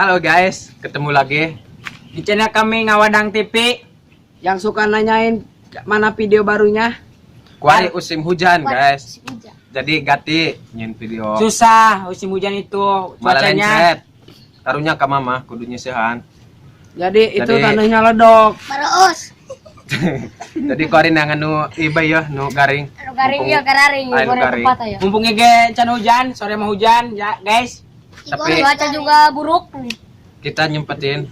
Halo guys, ketemu lagi Di channel kami Ngawadang TV. Yang suka nanyain mana video barunya. Kuari musim hujan guys. Jadi ganti nyin video. Susah musim hujan itu Malah cuacanya. lencet. Taruhnya ke mama, kudunya sehan. Jadi itu Jadi- tanahnya ledok. Paraos. Jadi kuari nangan nu iba ya, nu garing. Anu garing Mumpung- ya gararing Anu goreng garing. tempat ya. Mumpung ge can hujan, sore mau hujan ya guys. Tapi- Cuaca juga buruk. Kita nyempetin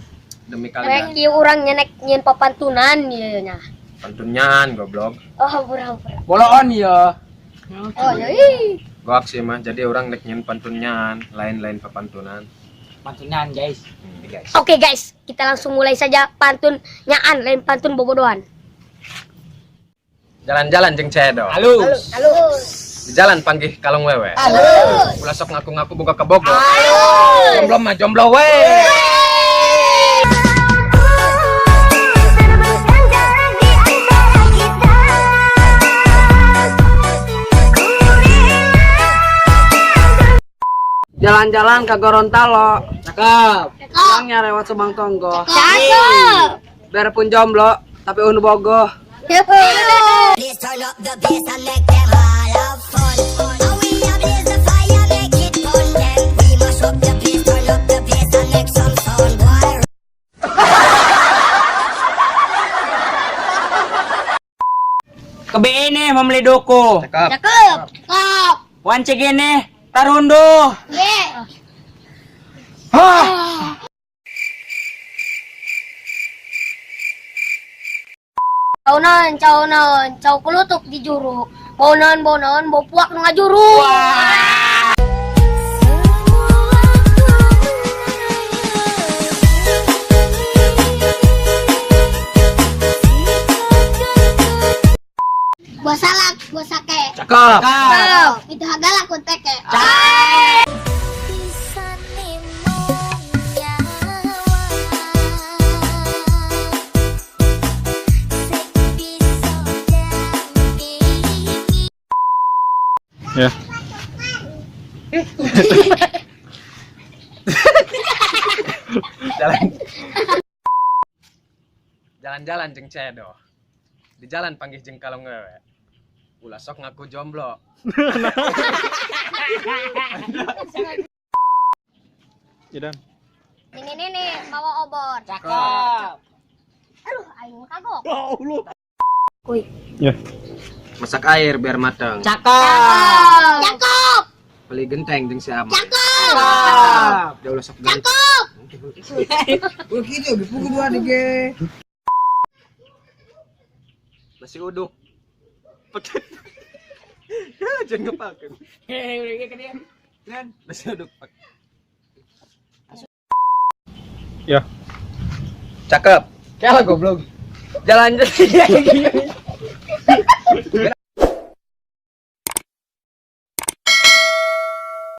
demi Rek kalian. di urang nyenek nyen papantunan ieu nya. Pantunyan goblok. Oh, pura-pura. Boloon ya. Oh, ya ih. Goak sih mah. Jadi orang nek nyin pantunyan, lain-lain papantunan. Pantunan guys. Guys. Oke guys, kita langsung mulai saja pantun nyaan lain pantun bobodohan. Jalan-jalan jeung cedo. Halus. Halo. Di jalan panggih kalong wewe. Halo. Ulah sok ngaku-ngaku buka kebogo. Halo. Jomblo mah jomblo we. Jalan-jalan ke Gorontalo. Cakep. Pulangnya lewat Subang Tonggo. Cakep. Biarpun jomblo, tapi unu bogoh. Please turn up the bass and make them all have fun. And we a blaze the fire, make it fun. Then we mash up the place, turn up the bass and make some sound, boy. Kebeene membeli doko. Cakep. Cakep. Cakep. Wan cegene tarundo. Ye. Caunan, cau kulutuk di juru. Bonan, bo puak nu ngajuru. Buah salak, buah sake. Cakep. Cakep. Itu hagala kun teke. Ya. Jalan. Jalan-jalan jeung cedo. Di jalan panggih jeung kalong wewe. Ulah sok ngaku jomblo. Ini bawa obor. Cakep. Aduh, aing kagok. Masak air biar matang. Cakep. Cakep. Beli genteng jeung si Ama. Cakep. Dia ulah sok galit. Cakep. Nasi uduk. Paket. Ya, jangan ngepakeun. Nasi uduk pakai. Ya. Cakep. Kalah goblok. Jalan-jalan.